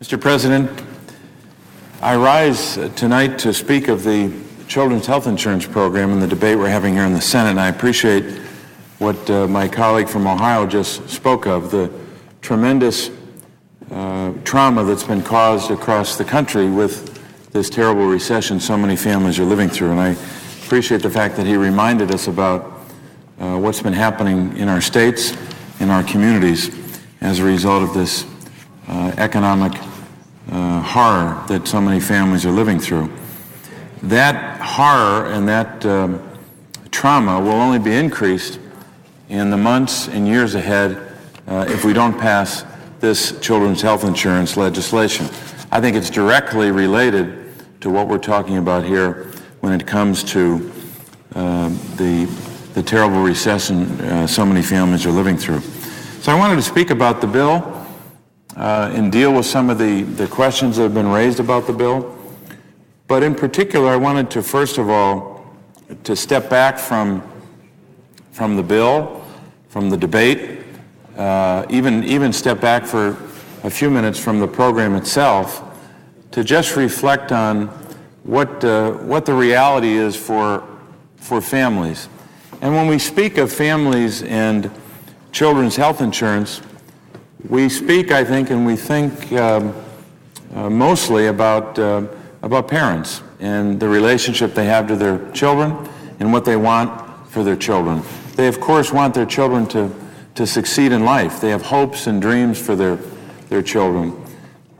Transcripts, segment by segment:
Mr. President, I rise tonight to speak of the Children's Health Insurance Program and the debate we're having here in the Senate, and I appreciate what my colleague from Ohio just spoke of, the tremendous trauma that's been caused across the country with this terrible recession so many families are living through. And I appreciate the fact that he reminded us about what's been happening in our states, in our communities, as a result of this economic horror that so many families are living through. That horror and that trauma will only be increased in the months and years ahead if we don't pass this children's health insurance legislation. I think it's directly related to what we're talking about here when it comes to the terrible recession so many families are living through. So I wanted to speak about the bill and deal with some of the questions that have been raised about the bill. But in particular, I wanted to, first of all, to step back from the bill, from the debate, even step back for a few minutes from the program itself to just reflect on what the reality is for families. And when we speak of families and children's health insurance, we speak, I think, and we think mostly about parents and the relationship they have to their children and what they want for their children. They, of course, want their children to succeed in life. They have hopes and dreams for their children.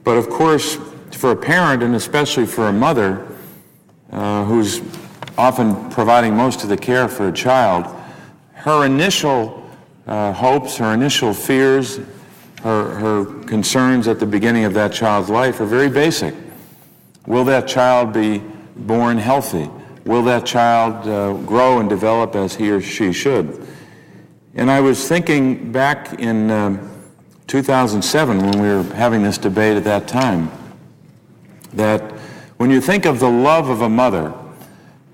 But, of course, for a parent, and especially for a mother who's often providing most of the care for a child, her initial hopes, her initial fears, her concerns at the beginning of that child's life are very basic. Will that child be born healthy? Will that child grow and develop as he or she should? And I was thinking back in 2007 when we were having this debate at that time, that when you think of the love of a mother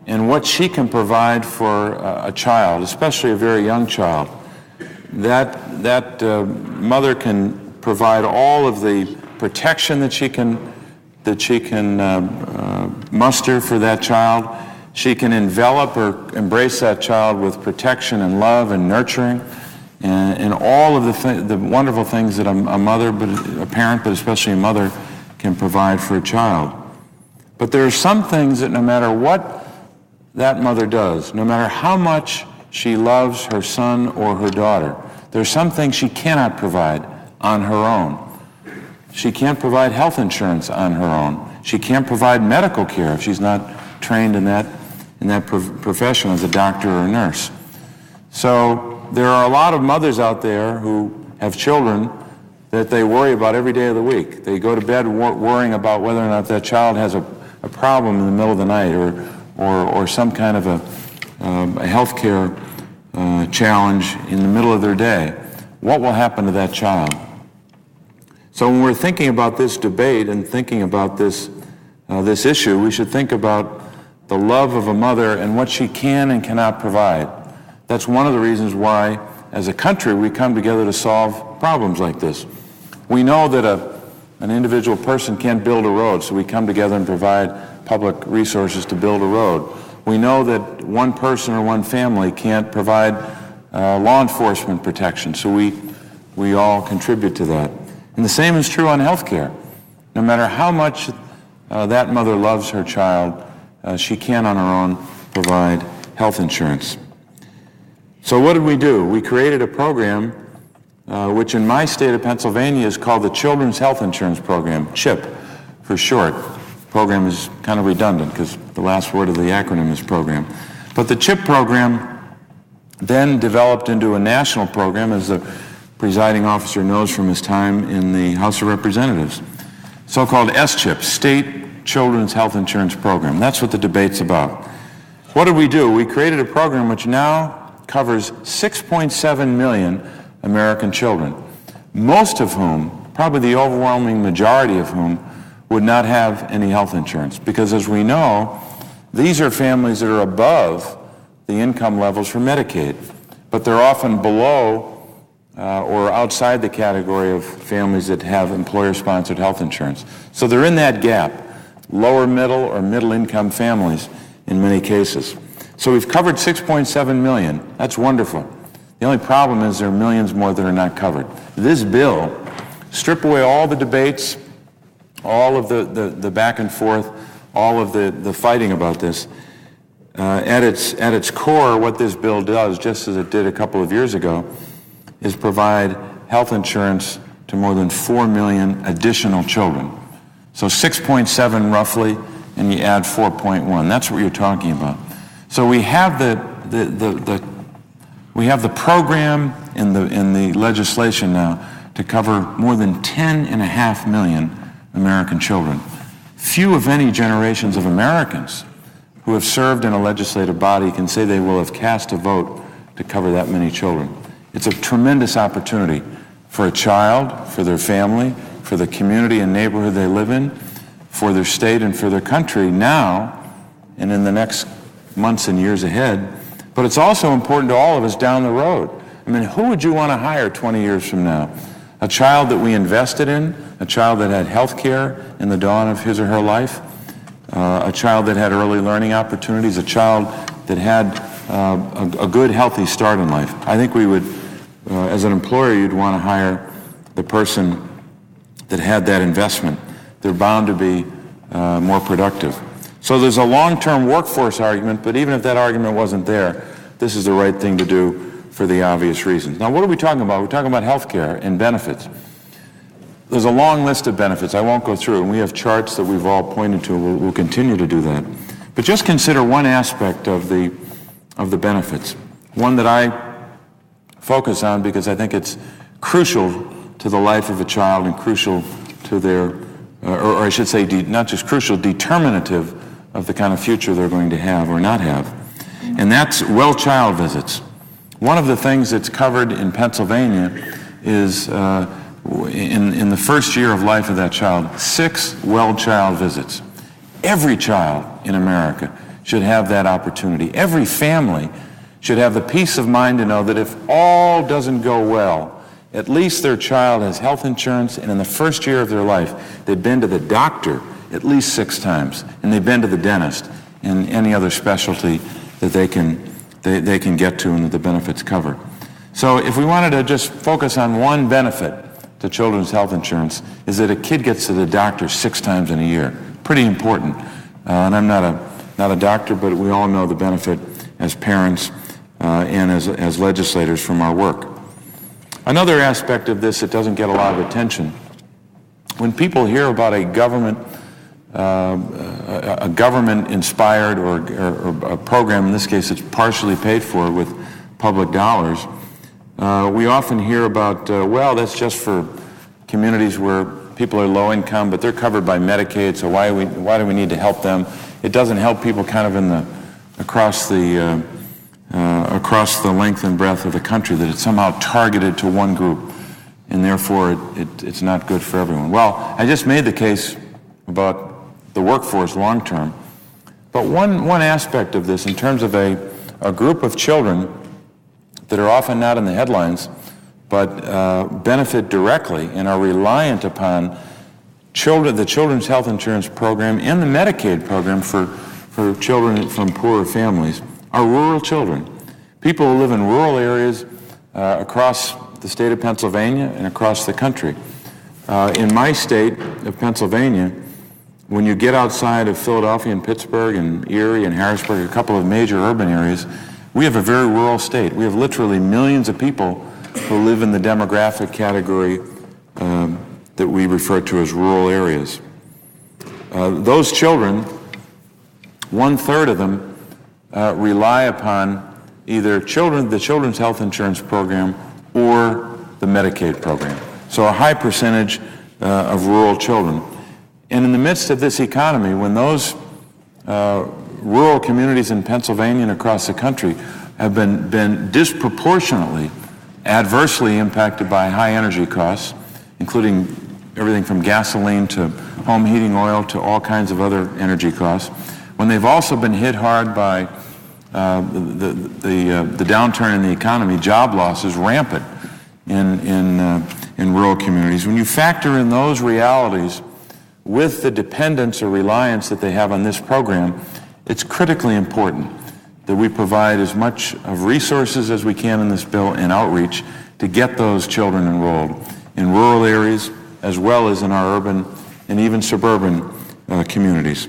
and what she can provide for a child, especially a very young child, that mother can provide all of the protection that she can muster for that child. She can envelop or embrace that child with protection and love and nurturing and all of the wonderful things that a mother, but a parent, but especially a mother, can provide for a child. But there are some things that no matter what that mother does, no matter how much she loves her son or her daughter, there's some things she cannot provide on her own. She can't provide health insurance on her own. She can't provide medical care if she's not trained in that profession as a doctor or a nurse. So there are a lot of mothers out there who have children that they worry about every day of the week. They go to bed worrying about whether or not that child has a problem in the middle of the night or some kind of a health care challenge in the middle of their day. What will happen to that child? So when we're thinking about this debate and thinking about this issue, we should think about the love of a mother and what she can and cannot provide. That's one of the reasons why, as a country, we come together to solve problems like this. We know that an individual person can't build a road, so we come together and provide public resources to build a road. We know that one person or one family can't provide law enforcement protection, so we all contribute to that. And the same is true on health care. No matter how much that mother loves her child, she can on her own provide health insurance. So what did we do? We created a program which in my state of Pennsylvania is called the Children's Health Insurance Program, CHIP for short. Program is kind of redundant because the last word of the acronym is program. But the CHIP program then developed into a national program, as the presiding officer knows from his time in the House of Representatives. So-called SCHIP, State Children's Health Insurance Program. That's what the debate's about. What did we do? We created a program which now covers 6.7 million American children, most of whom, probably the overwhelming majority of whom, would not have any health insurance. Because as we know, these are families that are above the income levels for Medicaid, but they're often below or outside the category of families that have employer-sponsored health insurance. So they're in that gap, lower middle or middle-income families in many cases. So we've covered 6.7 million. That's wonderful. The only problem is there are millions more that are not covered. This bill, strip away all the debates, all of the back and forth, all of the fighting about this. At its core, what this bill does, just as it did a couple of years ago, is provide health insurance to more than 4 million additional children. So 6.7 roughly, and you add 4.1. That's what you're talking about. So we have we have the program in the legislation now to cover more than 10.5 million American children. Few, if any, generations of Americans who have served in a legislative body can say they will have cast a vote to cover that many children. It's a tremendous opportunity for a child, for their family, for the community and neighborhood they live in, for their state and for their country now and in the next months and years ahead. But it's also important to all of us down the road. I mean, who would you want to hire 20 years from now? A child that we invested in, a child that had health care in the dawn of his or her life, a child that had early learning opportunities, a child that had a good, healthy start in life. I think we would, as an employer, you'd want to hire the person that had that investment. They're bound to be more productive. So there's a long-term workforce argument, but even if that argument wasn't there, this is the right thing to do for the obvious reasons. Now, what are we talking about? We're talking about health care and benefits. There's a long list of benefits. I won't go through, and we have charts that we've all pointed to. We'll continue to do that. But just consider one aspect of the benefits, one that I focus on because I think it's crucial to the life of a child and crucial to their, or I should say, not just crucial, determinative of the kind of future they're going to have or not have. And that's well child visits. One of the things that's covered in Pennsylvania is in the first year of life of that child, 6 well child visits. Every child in America should have that opportunity. Every family should have the peace of mind to know that if all doesn't go well, at least their child has health insurance, and in the first year of their life, they've been to the doctor at least 6 times, and they've been to the dentist and any other specialty that they can get to and that the benefits cover. So if we wanted to just focus on one benefit to children's health insurance, is that a kid gets to the doctor 6 times in a year. Pretty important. And I'm not a doctor, but we all know the benefit as parents and as legislators from our work. Another aspect of this that doesn't get a lot of attention, when people hear about a government-inspired or a program, in this case it's partially paid for with public dollars, we often hear about, well, that's just for communities where people are low income, but they're covered by Medicaid, so why do we need to help them? It doesn't help people kind of across the length and breadth of the country, that it's somehow targeted to one group, and therefore it's not good for everyone. Well, I just made the case about the workforce long term, but one aspect of this in terms of a group of children that are often not in the headlines, but benefit directly and are reliant upon the Children's Health Insurance Program and the Medicaid program for children from poorer families, are rural children. People who live in rural areas across the state of Pennsylvania and across the country. In my state of Pennsylvania, when you get outside of Philadelphia and Pittsburgh and Erie and Harrisburg, a couple of major urban areas, we have a very rural state. We have literally millions of people who live in the demographic category that we refer to as rural areas. Those children, 1/3 of them rely upon either the Children's Health Insurance Program or the Medicaid program. So a high percentage of rural children. And in the midst of this economy, when those rural communities in Pennsylvania and across the country have been disproportionately adversely impacted by high energy costs, including everything from gasoline to home heating oil to all kinds of other energy costs, when they've also been hit hard by the downturn in the economy, job loss is rampant in rural communities. When you factor in those realities with the dependence or reliance that they have on this program, it's critically important that we provide as much of resources as we can in this bill and outreach to get those children enrolled in rural areas as well as in our urban and even suburban communities.